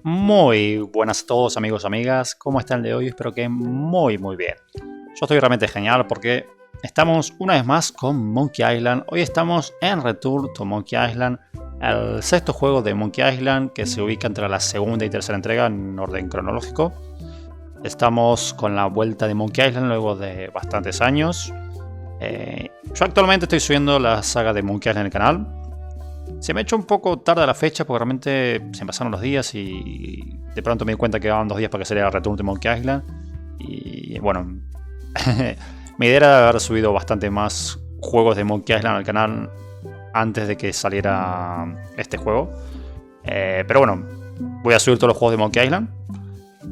Muy buenas a todos amigos y amigas, ¿cómo están el de hoy? Espero que muy bien. Yo estoy realmente genial porque estamos una vez más con Monkey Island. Hoy estamos en Return to Monkey Island, el sexto juego de Monkey Island que se ubica entre la segunda y tercera entrega en orden cronológico. Estamos con la vuelta de Monkey Island luego de bastantes años. Yo actualmente estoy subiendo la saga de Monkey Island en el canal. Se me ha hecho un poco tarde la fecha porque realmente se me pasaron los días y de pronto me di cuenta que quedaban 2 días para que saliera Return to Monkey Island. Y bueno, mi idea era haber subido bastante más juegos de Monkey Island al canal antes de que saliera este juego. Pero bueno, voy a subir todos los juegos de Monkey Island.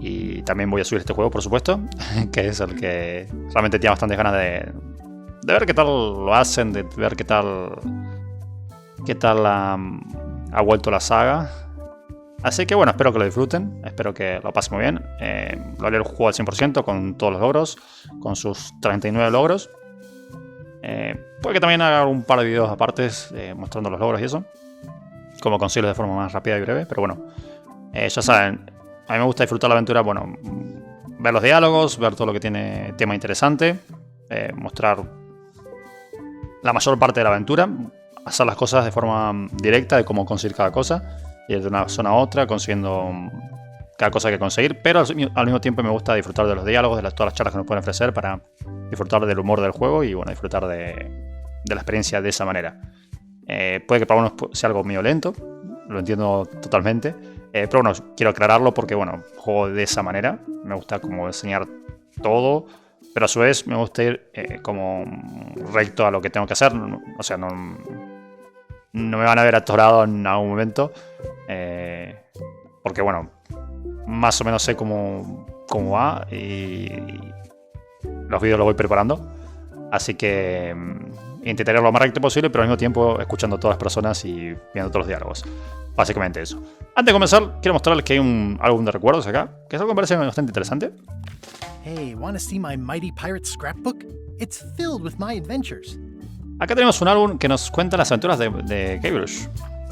Y también voy a subir este juego, por supuesto, que es el que realmente tiene bastantes ganas de ver qué tal lo hacen, de ver qué tal ha vuelto la saga. Así que bueno, espero que lo disfruten, espero que lo pasen muy bien. Lo haré el juego al 100% con todos los logros, con sus 39 logros. Puede que también haga un par de videos aparte mostrando los logros y eso, cómo conseguirlos de forma más rápida y breve. Pero bueno, ya saben, a mí me gusta disfrutar la aventura, bueno, ver los diálogos, ver todo lo que tiene tema interesante, mostrar la mayor parte de la aventura, hacer las cosas de forma directa de cómo conseguir cada cosa, ir de una zona a otra consiguiendo cada cosa que hay que conseguir, pero al mismo tiempo me gusta disfrutar de los diálogos, de todas las charlas que nos pueden ofrecer para disfrutar del humor del juego y bueno, disfrutar de la experiencia de esa manera. Puede que para unos sea algo medio lento, lo entiendo totalmente, pero bueno, quiero aclararlo porque bueno, juego de esa manera, me gusta como enseñar todo, pero a su vez me gusta ir como recto a lo que tengo que hacer, o sea, no me van a ver atorado en algún momento, porque bueno, más o menos sé cómo va y los vídeos los voy preparando, así que intentaré lo más recto posible, pero al mismo tiempo escuchando a todas las personas y viendo todos los diálogos. Básicamente eso. Antes de comenzar, quiero mostrarles que hay un álbum de recuerdos acá, que es algo que me parece bastante interesante. Hey, wanna see my mighty pirate scrapbook? It's filled with my adventures. Acá tenemos un álbum que nos cuenta las aventuras de Guybrush.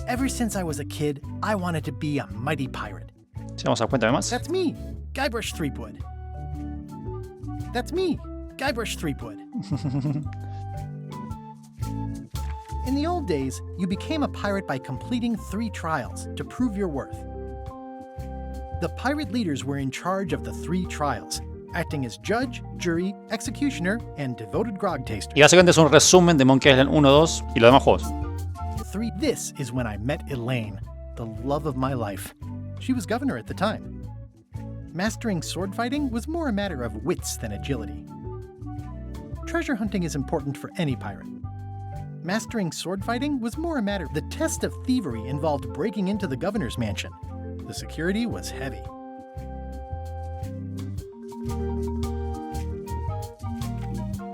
Ever since I was a kid, I wanted to be a mighty pirate. Si vamos a Cuéntame Más. That's me, Guybrush Threepwood. That's me, Guybrush Threepwood. In the old days, you became a pirate by completing 3 trials to prove your worth. The pirate leaders were in charge of the 3 trials, acting as judge, jury, executioner, and devoted grog taster. Y básicamente es un resumen de Monkey Island 1, 2 y los demás juegos. 3. This is when I met Elaine, the love of my life. She was governor at the time. Mastering sword fighting was more a matter of wits than agility. Treasure hunting is important for any pirate. Mastering sword fighting was more a matter. The test of thievery involved breaking into the governor's mansion. The security was heavy.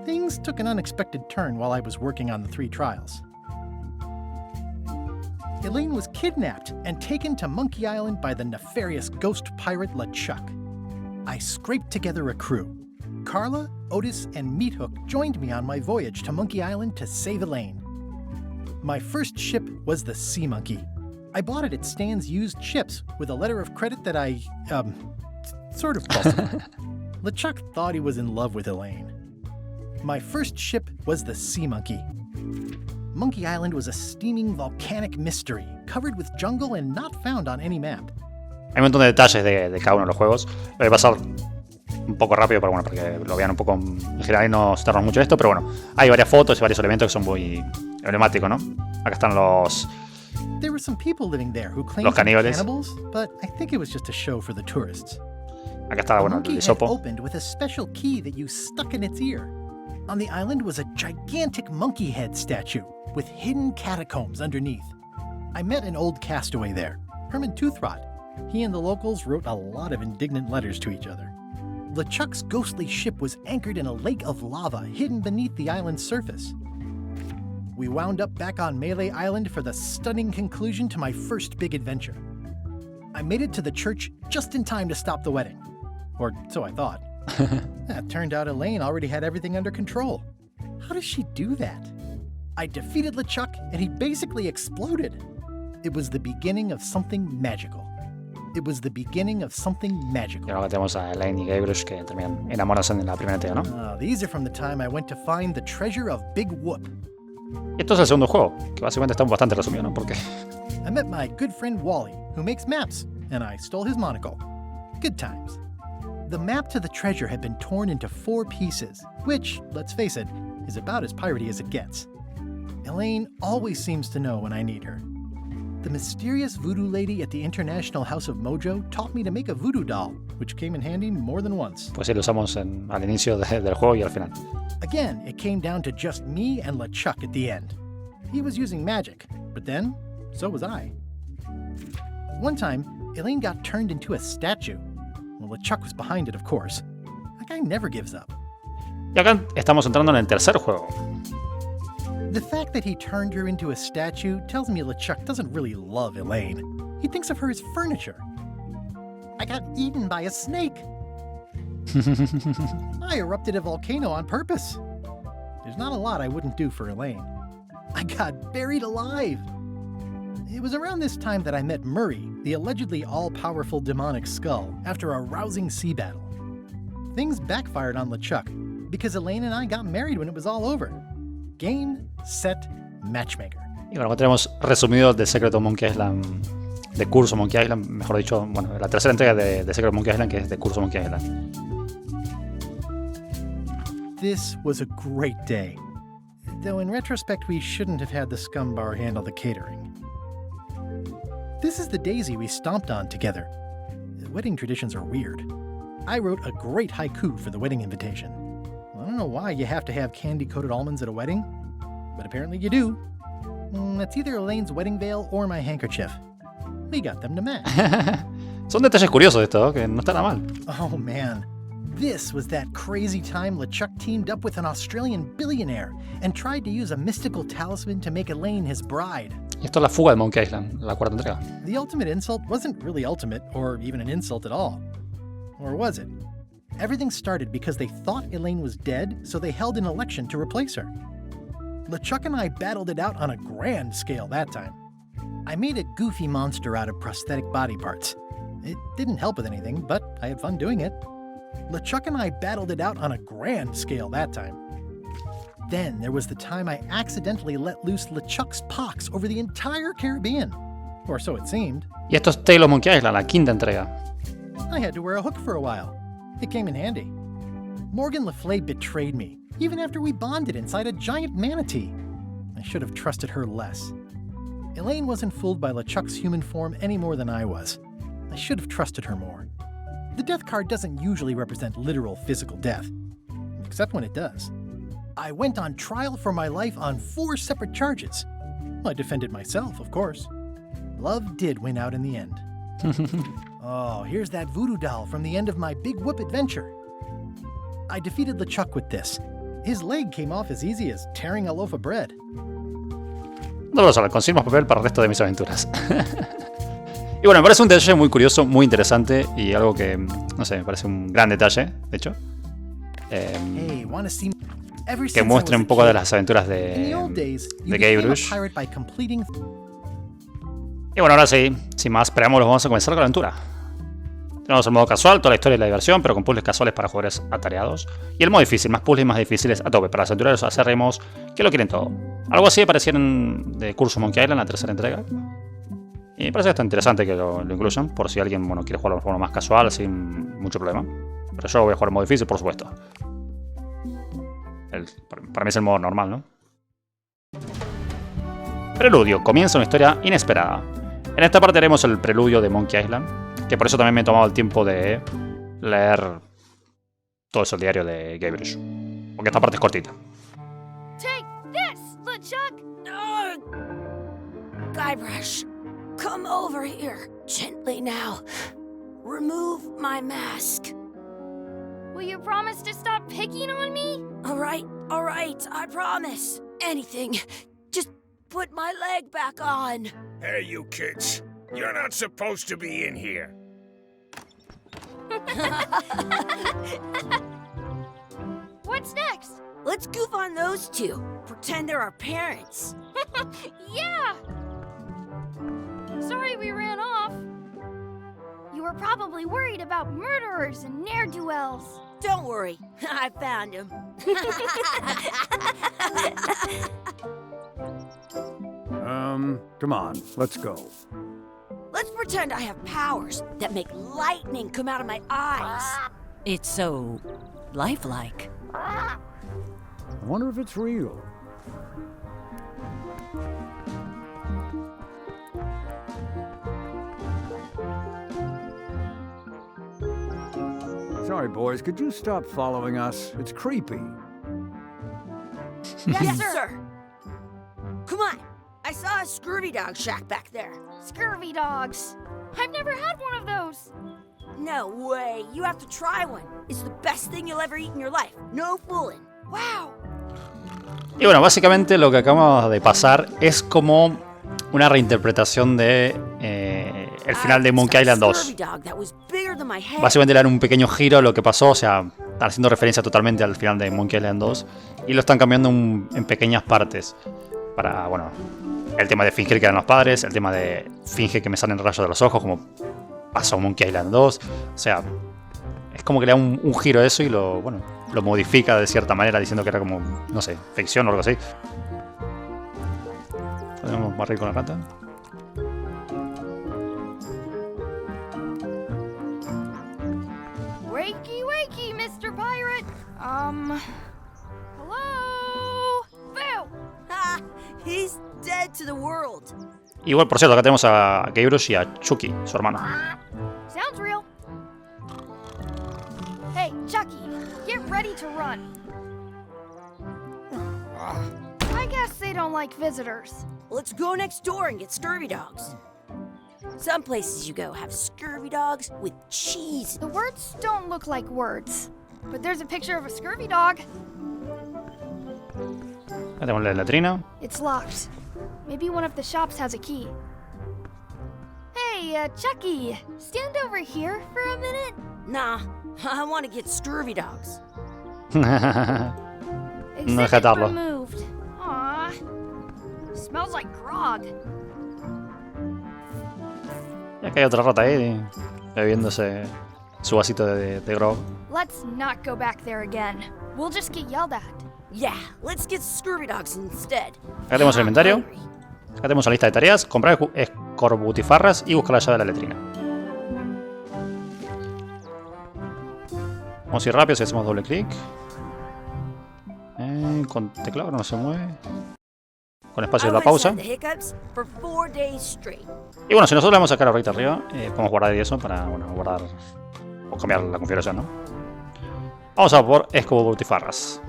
Things took an unexpected turn while I was working on the 3 trials. Elaine was kidnapped and taken to Monkey Island by the nefarious ghost pirate LeChuck. I scraped together a crew. Carla, Otis, and Meathook joined me on my voyage to Monkey Island to save Elaine. My first ship was the Sea Monkey. I bought it at Stan's used ships with a letter of credit that I, sort of busted. LeChuck thought he was in love with Elaine. My first ship was the Sea Monkey. Monkey Island was a steaming volcanic mystery, covered with jungle and not found on any map. Hay un montón de detalles de cada uno de los juegos. Lo voy a pasar un poco rápido para que lo vean un poco en general y no citarnos mucho esto, pero bueno, hay varias fotos y varios elementos que son muy emblemáticos, ¿no? Acá están There were some people living there who claimed los to be caníbales. cannibals, but I think it was just a show for the tourists. Acá está, The bueno, monkey el head hisopo. opened with a special key that you stuck in its ear. On the island was a gigantic monkey head statue with hidden catacombs underneath. I met an old castaway there, Herman Toothrot. He and the locals wrote a lot of indignant letters to each other. LeChuck's ghostly ship was anchored in a lake of lava hidden beneath the island's surface. We wound up back on Melee Island for the stunning conclusion to my first big adventure. I made it to the church just in time to stop the wedding. Or so I thought. It turned out Elaine already had everything under control. How does she do that? I defeated LeChuck and he basically exploded. It was the beginning of something magical. It was the beginning of something Y magical. ahora tenemos a Elaine y Guybrush que terminan enamorándose en la primera entrega, ¿no? These are from the time I went to find the treasure of Big Whoop. Y esto es el segundo juego, que básicamente está bastante resumido, ¿no? Porque I met my good friend Wally, who makes maps, and I stole his monocle. Good times. The map to the treasure had been torn into 4 pieces, which, let's face it, is about as piratey as it gets. Elaine always seems to know when I need her. The mysterious voodoo lady at the International House of Mojo taught me to make a voodoo doll, which came in handy more than once. pues sí, lo usamos al inicio del juego y al final. Again, it came down to just me and LeChuck at the end. He was using magic, but then, so was I. One time, Elaine got turned into a statue. Well, LeChuck was behind it, of course. That guy never gives up. Y acá estamos entrando en el tercer juego. The fact that he turned her into a statue tells me LeChuck doesn't really love Elaine. He thinks of her as furniture. I got eaten by a snake. I erupted a volcano on purpose. There's not a lot I wouldn't do for Elaine. I got buried alive. It was around this time that I met Murray, the allegedly all-powerful demonic skull, after a rousing sea battle. Things backfired on LeChuck, because Elaine and I got married when it was all over. Game, set, matchmaker. Y bueno, acá tenemos resumido The Secret of Monkey Island, de Curso Monkey Island, mejor dicho, bueno, la tercera entrega de The Secret of Monkey Island, que es de Curso Monkey Island. This was a great day. Though in retrospect, we shouldn't have had the scum bar handle the catering. This is the daisy we stomped on together. Wedding traditions are weird. I wrote a great haiku for the wedding invitation. I don't know why you have to have candy-coated almonds at a wedding, but apparently you do. It's either Elaine's wedding veil or my handkerchief. We got them to match. Son detalles curiosos esto, ¿no? Que no está nada mal. Oh man, this was that crazy time LeChuck teamed up with an Australian billionaire and tried to use a mystical talisman to make Elaine his bride. Y esto es la fuga de Monkey Island, la cuarta entrega. The ultimate insult wasn't really ultimate, or even an insult at all. Or was it? Everything started because they thought Elaine was dead, so they held an election to replace her. LeChuck and I battled it out on a grand scale that time. I made a goofy monster out of prosthetic body parts. It didn't help with anything, but I had fun doing it. LeChuck and I battled it out on a grand scale that time. Then there was the time I accidentally let loose LeChuck's pox over the entire Caribbean. Or so it seemed. Y esto es Tale of Monkey Island, la quinta entrega. I had to wear a hook for a while. It came in handy. Morgan Le Fay betrayed me, even after we bonded inside a giant manatee. I should have trusted her less. Elaine wasn't fooled by LeChuck's human form any more than I was. I should have trusted her more. The death card doesn't usually represent literal physical death, except when it does. I went on trial for my life on 4 separate charges. I defended myself, of course. Love did win out in the end. Oh, here's that voodoo doll from the end of my Big Whoop adventure. I defeated LeChuck with this. His leg came off as easy as tearing a loaf of bread. No lo saben, conseguimos papel para el resto de mis aventuras. Y bueno, me parece un detalle muy curioso, muy interesante y algo que, no sé, me parece un gran detalle, de hecho. Hey, wanna see... Que muestre un poco de las aventuras de Guybrush. Y bueno, ahora sí, sin más preámbulos, vamos a comenzar con la aventura. Tenemos el modo casual, toda la historia y la diversión, pero con puzzles casuales para jugadores atareados. Y el modo difícil, más puzzles más difíciles a tope, para los aventureros acérrimos que lo quieren todo. Algo así parecieron de Curso Monkey Island, la tercera entrega. Y me parece que está interesante que lo incluyan, por si alguien quiere jugarlo de forma más casual, sin mucho problema. Pero yo voy a jugar en modo difícil, por supuesto. Para mí es el modo normal, ¿no? Preludio. Comienza una historia inesperada. En esta parte haremos el preludio de Monkey Island, que por eso también me he tomado el tiempo de leer todo eso, el diario de Guybrush. Porque esta parte es cortita. Take this, LeChuck! Guybrush, come over here, gently now. Remove my mask. Will you promise to stop picking on me? All right, I promise. Anything. Just put my leg back on. Hey, you kids. You're not supposed to be in here. What's next? Let's goof on those two. Pretend they're our parents. Yeah! Sorry we ran off. were probably worried about murderers and ne'er-do-wells. Don't worry, I found him. Come on, let's go. Let's pretend I have powers that make lightning come out of my eyes. It's so lifelike. I wonder if it's real. Sorry, boys, could you stop following us? It's creepy. Yes, sir. Come on. I saw a scurvy dog shack back there. Scurvy dogs. I've never had one of those. No way. You have to try one. It's the best thing you'll ever eat in your life. No fooling. Wow. Y bueno, básicamente lo que acabamos de pasar es como una reinterpretación de el final de Monkey Island 2. Básicamente le dan un pequeño giro a lo que pasó, o sea, están haciendo referencia totalmente al final de Monkey Island 2 y lo están cambiando en pequeñas partes. Para, bueno, el tema de fingir que eran los padres, el tema de finge que me salen rayos de los ojos, como pasó en Monkey Island 2. O sea, es como que le da un giro a eso y lo modifica de cierta manera, diciendo que era como, no sé, ficción o algo así. Podemos barrer con la rata. Wakey, wakey, Mr. Pirate. Hello? Phil! Ah, he's dead to the world. Igual, por cierto, acá tenemos a Guybrush y a Chucky, su hermano. Sounds real. Hey, Chucky, get ready to run. I guess they don't like visitors. Let's go next door and get scurvy dogs. Some places you go have scurvy dogs with cheese. The words don't look like words, but there's a picture of a scurvy dog. Acá tenemos la latrina. It's locked. Maybe one of the shops has a key. Hey, Chucky, stand over here for a minute. Nah, I want to get scurvy dogs. No deja atarlo. Removed. Aw. Smells like grog. Y acá hay otra rata ahí, bebiéndose su vasito de grog. Let's not go back there again. We'll just get yelled at. Yeah, let's get scurvy dogs instead. Acá tenemos el I'm inventario. hungry. Acá tenemos la lista de tareas. Comprar escorbutifarras y buscar la llave de la letrina. Vamos a ir rápido si hacemos doble clic. Con teclado no se mueve. Con espacio de la pausa. Y bueno, si nosotros le vamos a sacar ahorita arriba, podemos guardar y eso para, bueno, guardar o cambiar la configuración, ¿no? Vamos a por escorbutifarras.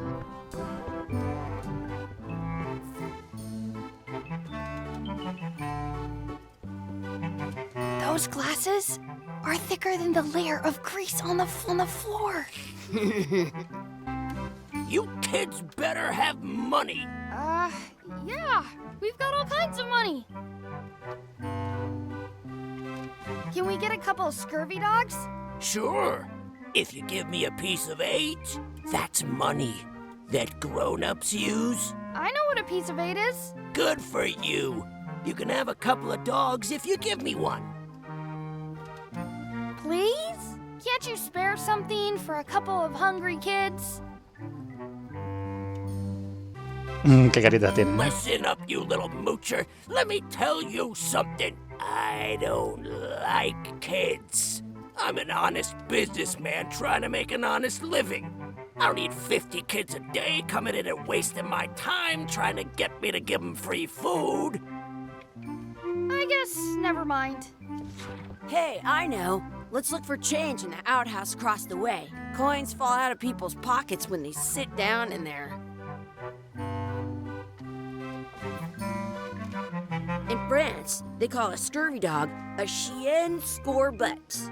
Those glasses are thicker than the layer of grease on the floor. You kids better have money. Yeah, we've got all kinds of money. Can we get a couple of scurvy dogs? Sure. If you give me a piece of 8, that's money that grown-ups use. I know what a piece of 8 is. Good for you. You can have a couple of dogs if you give me one. Please? Can't you spare something for a couple of hungry kids? Qué caritas tienen. Listen up, you little moocher. Let me tell you something. I don't like kids. I'm an honest businessman trying to make an honest living. I don't need 50 kids a day coming in and wasting my time trying to get me to give them free food. I guess never mind. Hey, I know. Let's look for change in the outhouse across the way. Coins fall out of people's pockets when they sit down in there. In France, they call a scurvy dog a chien scorbut.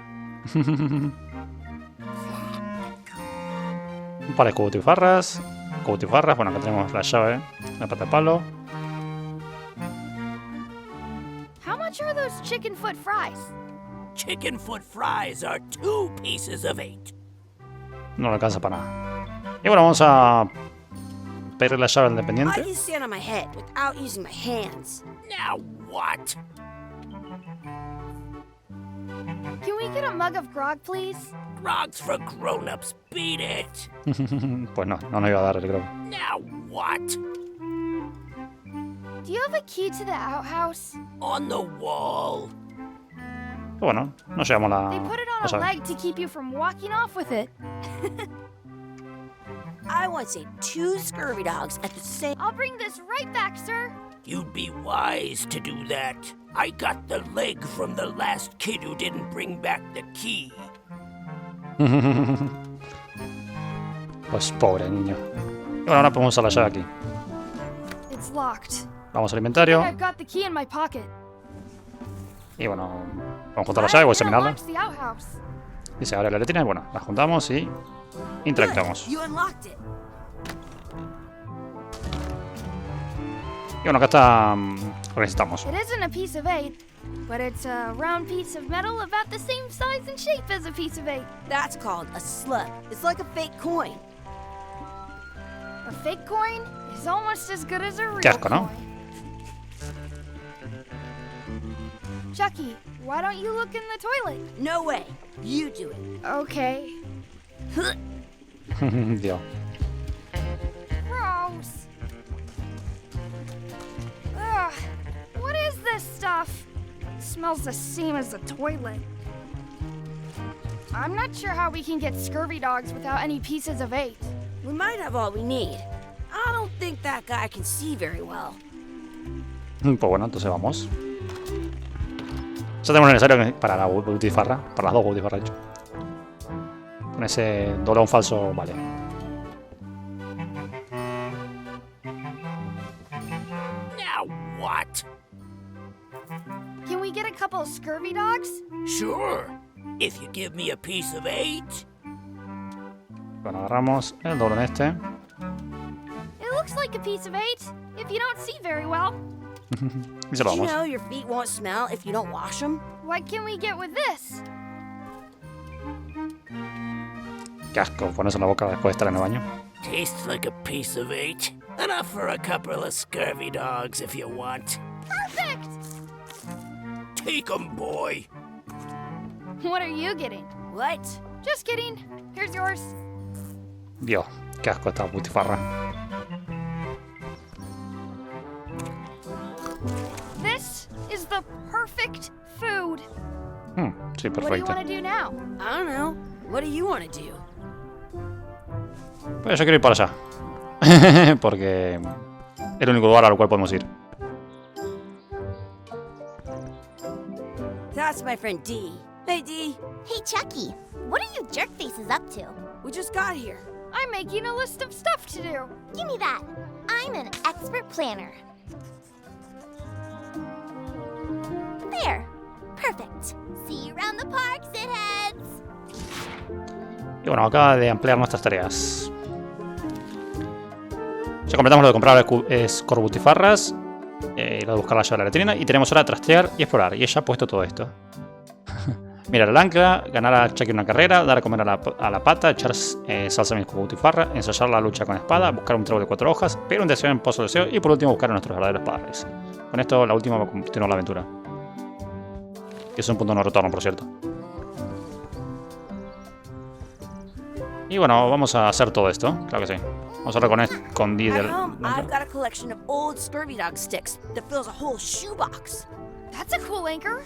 Un par de escorbutifarras. Bueno, acá tenemos la llave, la patapalo. How much are those chicken foot fries? Chicken foot fries are 2 pieces of 8. No le alcanza para nada. Y bueno, vamos a pedir la llave al I dependiente. can stand on my head without using my hands. Now what? Can we get a mug of grog, please? Grog's for grown-ups, beat it! Pues no nos iba a dar el grog. Now what? Do you have a key to the outhouse? On the wall. Pero bueno, nos llevamos la... They put it la on a llave. leg to keep you from walking off with it. I once ate 2 scurvy dogs at the same. I'll bring this right back, sir. You'd be wise to do that. I got the leg from the last kid who didn't bring back the key. Pues pobre niño. Y bueno, ahora podemos usar la llave aquí. It's locked. Vamos al inventario. I've got the key in my pocket. Y bueno, vamos a juntar la llave, voy a examinarla. Unlocks the outhouse. Y se abre la letrina y bueno, la juntamos y interactuamos. You unlocked it. Y bueno, acá está lo que necesitamos. It isn't a piece of 8, but it's a round piece of metal about the same size and shape as a piece of 8. That's called a slug. It's like a fake coin. A fake coin is almost as good as a real Qué asco, ¿no? coin. Chucky, why don't you look in the toilet? No way. You do it. Okay. Dios. Gross. Ugh. What is this stuff? It smells the same as the toilet. I'm not sure how we can get scurvy dogs without any pieces of 8. We might have all we need. I don't think that guy can see very well. Pues bueno, entonces vamos. Ya tenemos lo necesario para la butifarra. Para las dos butifarras, de hecho. Con ese dolón falso, vale. Now what? Can we get a couple of scurvy dogs? Sure. If you give me a piece of 8. Bueno, agarramos el dolón este. It looks like a piece of 8, if you don't see very well. Y se lo Did you damos. know your feet won't smell if you don't wash them? What can we get with this? Qué asco ponerse en la boca después de estar en el baño. Tastes like a piece of 8. Enough for a couple of scurvy dogs if you want. Perfect! Take 'em, boy. What are you getting? What? Just kidding. Here's yours. Dios, qué asco esta butifarra. This is the perfect food. Sí, What do you perfecto. want to do now? I don't know. What do you want to do? Pues yo quiero ir para allá. Porque es el único lugar al cual podemos ir. That's my friend D. Hey, D. Hey, Chucky, what are you jerk faces up to? We just got here. I'm making a list of stuff to do. Give me that. I'm an expert planner. There. Perfect. See you around the park, shitheads. Y bueno, acaba de ampliar nuestras tareas. Ya completamos lo de comprar escorbutifarras, lo de buscar la llave de la letrina, y tenemos ahora trastear y explorar. Y ella ha puesto todo esto. Mirar el ancla, ganar a Chucky una carrera, dar a comer a la pata, echar salsa en mi escobutifarra, ensayar la lucha con espada, buscar un trébol de 4 hojas, pedir un deseo en pozo de deseo y por último buscar a nuestros verdaderos padres. Con esto la última va a continuar la aventura. Que es un punto de no retorno, por cierto. Y bueno, vamos a hacer todo esto, claro que sí. Vamos a hablar con D At del... home, I've got a collection of old scurvy dog sticks that fills a whole shoebox. That's a cool anchor.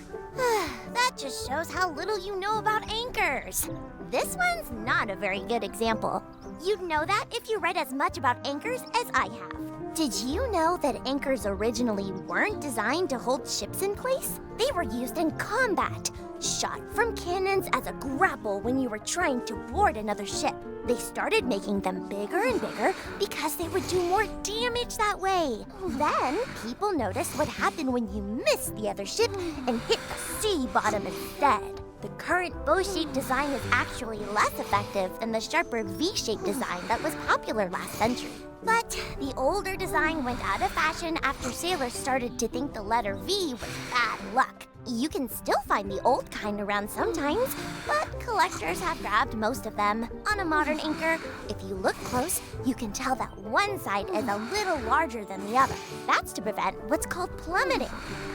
That just shows how little you know about anchors. This one's not a very good example. You'd know that if you read as much about anchors as I have. Did you know that anchors originally weren't designed to hold ships in place? They were used in combat, shot from cannons as a grapple when you were trying to board another ship. They started making them bigger and bigger because they would do more damage that way. Then, people noticed what happened when you missed the other ship and hit the sea bottom instead. The current bow-shaped design is actually less effective than the sharper V-shaped design that was popular last century. But the older design went out of fashion after sailors started to think the letter V was bad luck. You can still find the old kind around sometimes, but collectors have grabbed most of them. On a modern anchor, if you look close, you can tell that one side is a little larger than the other. That's to prevent what's called plummeting,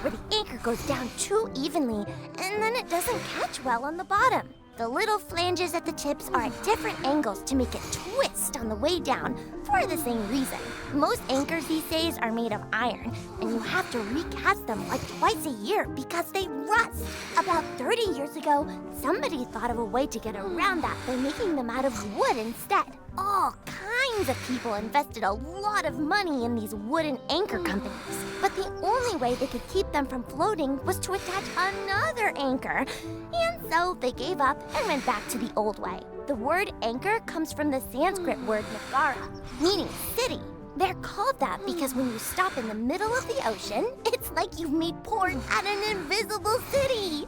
where the anchor goes down too evenly, and then it doesn't catch well on the bottom. The little flanges at the tips are at different angles to make it twist on the way down for the same reason. Most anchors these days are made of iron, and you have to recast them like twice a year because they rust. About 30 years ago, somebody thought of a way to get around that by making them out of wood instead. All kinds of people invested a lot of money in these wooden anchor companies, but the only way they could keep them from floating was to attach another anchor. And so they gave up and went back to the old way. The word anchor comes from the Sanskrit word nagara, meaning city. They're called that because when you stop in the middle of the ocean, it's like you've made port at an invisible city.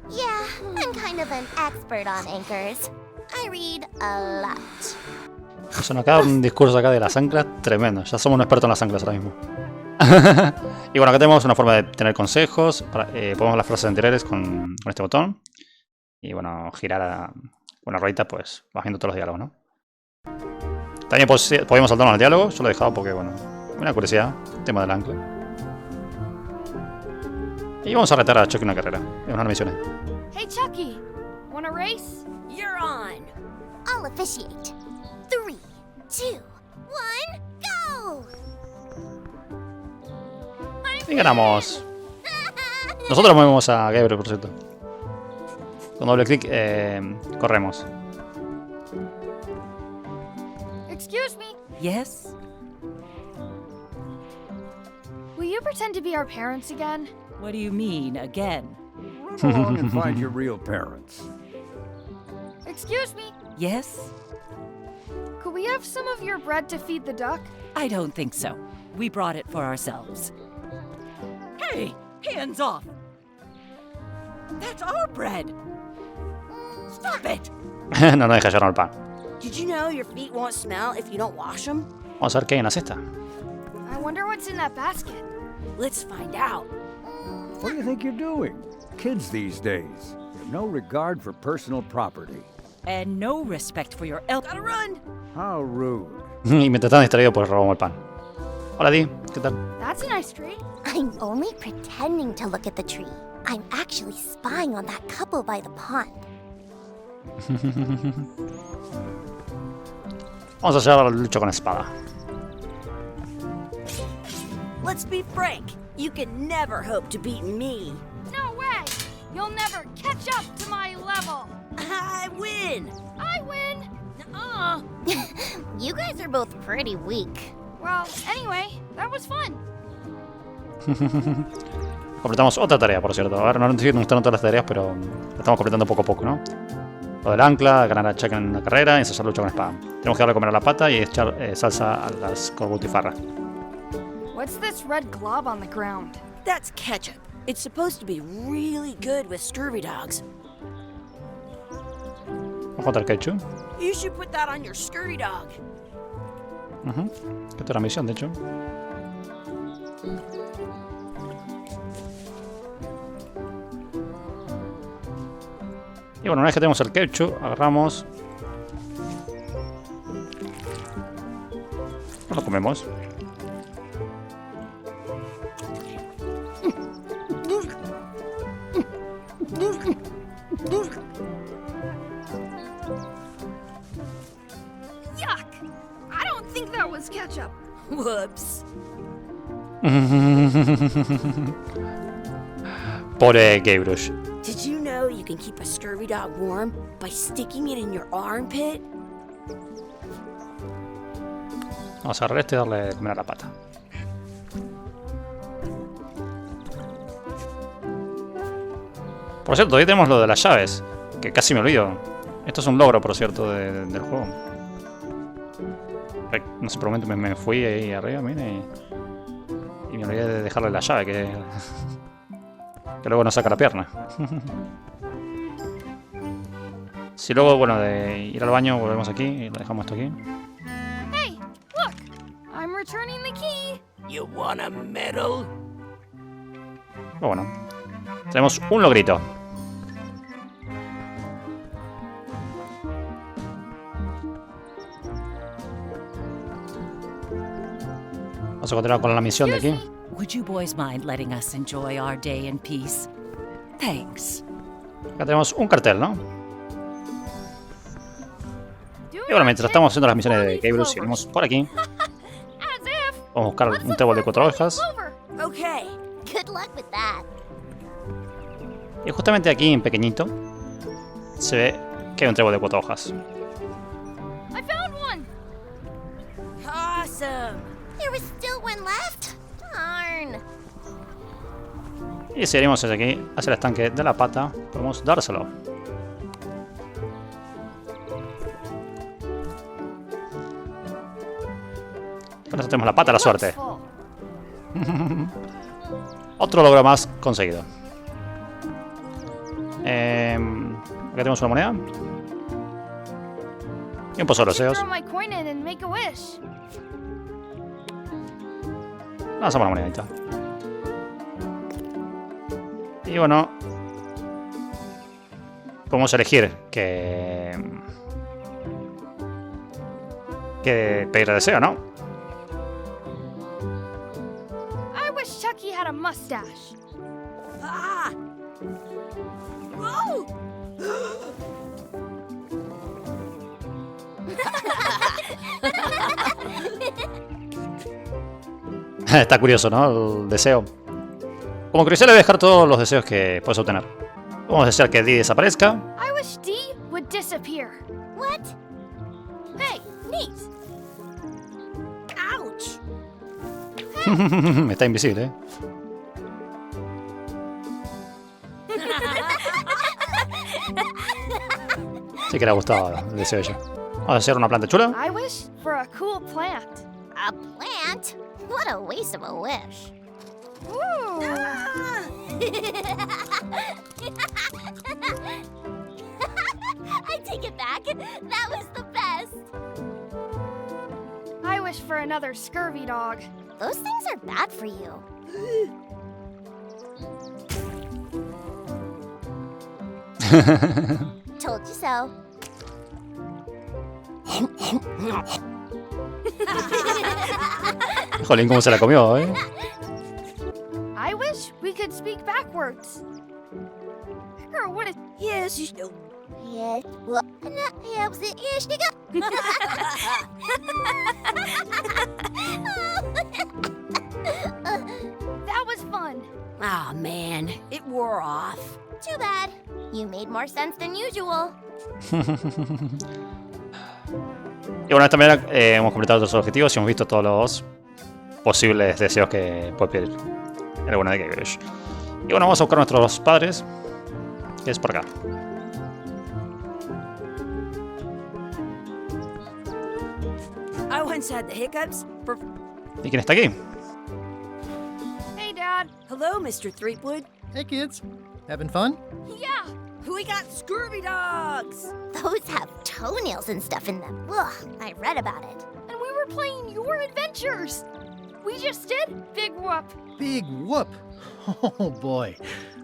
Yeah, I'm kind of an expert on anchors. I read a lot. Se nos acaba un discurso acá de las anclas tremendo. Ya somos un experto en las anclas ahora mismo. Y bueno, acá tenemos una forma de tener consejos. Podemos las frases anteriores con este botón. Y bueno, girar una ruedita, pues vas viendo todos los diálogos, ¿no? También podemos saltarnos al diálogo. Yo lo he dejado porque, bueno, una curiosidad. El tema del ancla. Y vamos a retar a Chucky una carrera. Es una misión. Hey, Chucky. Want a race? You're on. I'll officiate. 3, 2, 1, go! Y ganamos. Nosotros movemos a Guybrush, por cierto. Con doble clic corremos. Excuse me. Yes? Will you pretend to be our parents again? What do you mean, again? Run along and find your real parents. Excuse me. Yes? Could we have some of your bread to feed the duck? I don't think so. We brought it for ourselves. Hey, hands off! That's our bread! Stop it! No nos deja llevar el pan. Did you know your feet won't smell if you don't wash them? Vamos a ver qué hay en la cesta. I wonder what's in that basket. Let's find out. What do you think you're doing? Kids these days have no regard for personal property. And no respect for your Gotta run! How rude. Y mientras están distraídos, pues robamos el pan. Hola, Di. ¿Qué tal? That's a nice tree. I'm only pretending to look at the tree. I'm actually spying on that couple by the pond. Vamos a llevar la lucha con espada. Let's be frank. You can never hope to beat me. No way! You'll never catch up to my level. I win! I win. You guys are both pretty weak. Well, anyway, that was fun. Completamos otra tarea, por cierto. A ver, no estoy mostrando todas las tareas, pero la estamos completando poco a poco, ¿no? Lo del ancla, ganar a Chuck en una carrera y ensayar lucha con espada. Tenemos que darle a comer a la pata y echar salsa a las corbutifarras. What's this red glob on the ground? That's ketchup. It's supposed to be really good with scurvy dogs. Vamos a contar ketchup. You should put that on your scurvy dog. Esta es la misión, de hecho. Y bueno, una vez que tenemos el ketchup, agarramos. Lo comemos. Yuck! I don't think that was ketchup. Whoops. Pobre Guybrush. Did you know you can keep a scurvy dog warm by sticking it in your armpit? Vamos a agarrar este y darle de comer a la pata. Por cierto, hoy tenemos lo de las llaves, que casi me olvido. Esto es un logro, por cierto, del juego. No sé, por un momento me fui ahí arriba, mire, y me olvidé de dejarle la llave, que luego nos saca la pierna. Si luego, bueno, de ir al baño, volvemos aquí y lo dejamos esto aquí. Hey, look! I'm returning the key. You want a medal? Pero bueno, Tenemos un logrito. Vamos a continuar con la misión de aquí. Would you boys mind letting us enjoy our day in peace? Thanks. Acá tenemos un cartel, ¿no? Y bueno, mientras estamos haciendo las misiones de Guybrush, venimos por aquí. Vamos a buscar un trébol de 4 hojas. Okay. Good luck with that. Y justamente aquí, en pequeñito, se ve que hay un trébol de 4 hojas. I found one. Awesome. There was still one left. Darn. Y si venimos hacia aquí, hacia el estanque de la pata, podemos dárselo. Con esto tenemos la pata de la suerte. Otro logro más conseguido. Acá tenemos una moneda. Y un pozo de deseos. Throw my coin in and make a wish. Lanzamos la monedita. Y bueno, podemos elegir que pedir deseo, ¿no? I wish Chucky had a mustache. Ah! Whoa! Está curioso, ¿no? El deseo. Como curiosidad le voy a dejar todos los deseos que puedes obtener. Vamos a desear que Dee desaparezca. I wish D would disappear. What? Hey, neat. Ouch! Está invisible, ¿eh? Sí que le ha gustado el deseo de ella. Vamos a hacer una planta chula. I wish for a cool plant. A plant? What a waste of a wish. Ooh. I take it back. That was the best. I wish for another scurvy dog. Those things are bad for you. Told you so. Jolín, cómo se la comió, ¿eh? I wish we could speak backwards. Or what a Yes, you still. Yes. Well, yeah, was it? Yes, you go. that was fun. Oh man, it wore off. Too bad. You made more sense than usual. Y bueno, de esta manera hemos completado todos los objetivos y hemos visto todos los posibles deseos que puede pedir el bueno de Guybrush. Y bueno, vamos a buscar a nuestros padres, que es por acá. I once had the hiccups for. ¿Y quién está aquí? Hey, Dad. Hello, Mr. Threepwood. Hey, kids. Having fun? Yeah. We got scurvy dogs. Those have toenails and stuff in them. Ugh, I read about it. And we were playing your adventures. We just did. Big whoop. Big whoop. Oh, boy.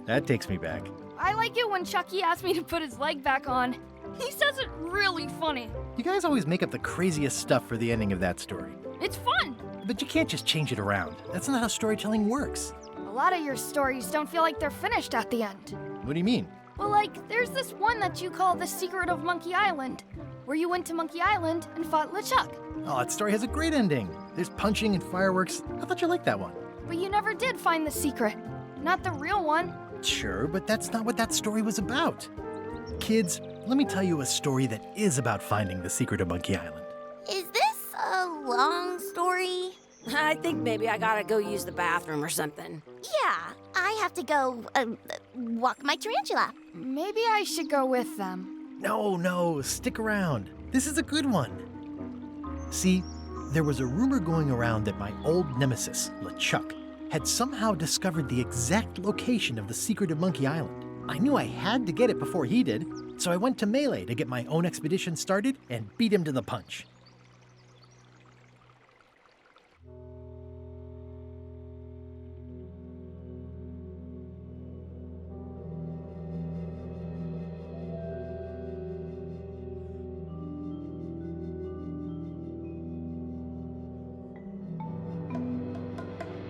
That takes me back. I like it when Chucky asked me to put his leg back on. He says it really funny. You guys always make up the craziest stuff for the ending of that story. It's fun. But you can't just change it around. That's not how storytelling works. A lot of your stories don't feel like they're finished at the end. What do you mean? Well, like, there's this one that you call The Secret of Monkey Island, where you went to Monkey Island and fought LeChuck. Oh, that story has a great ending. There's punching and fireworks. I thought you liked that one. But you never did find the secret. Not the real one. Sure, but that's not what that story was about. Kids, let me tell you a story that is about finding the secret of Monkey Island. Is this a long story? I think maybe I gotta go use the bathroom or something. Yeah, I have to go walk my tarantula. Maybe I should go with them. No, stick around. This is a good one. See, there was a rumor going around that my old nemesis, LeChuck, had somehow discovered the exact location of the secret of Monkey Island. I knew I had to get it before he did, so I went to Melee to get my own expedition started and beat him to the punch.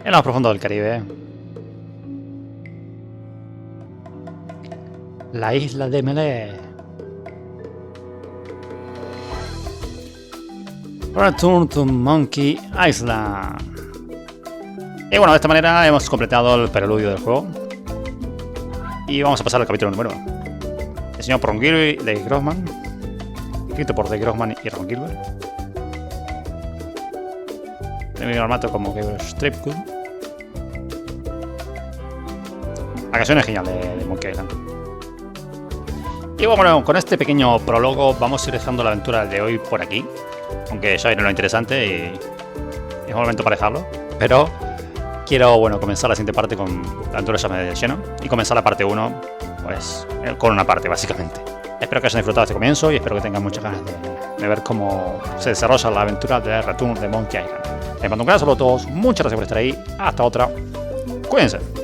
En lo más profundo del Caribe. La isla de Melee. Return to Monkey Island. Y bueno, de esta manera hemos completado el preludio del juego. Y vamos a pasar al capítulo número 1. Diseñado por Ron Gilbert de Grossman. Escrito por de Grossman y Ron Gilbert. En el mismo formato como Guybrush Threepwood. La canción es genial de Monkey Island. Y bueno, con este pequeño prólogo vamos a ir dejando la aventura de hoy por aquí. Aunque ya viene lo interesante y es momento para dejarlo. Pero quiero, bueno, comenzar la siguiente parte con la aventura ya de lleno. Y comenzar la parte 1, pues, con una parte, básicamente. Espero que hayan disfrutado este comienzo y espero que tengan muchas ganas de ver cómo se desarrolla la aventura de Return de Monkey Island. Les mando un gran saludo a todos. Muchas gracias por estar ahí. Hasta otra. Cuídense.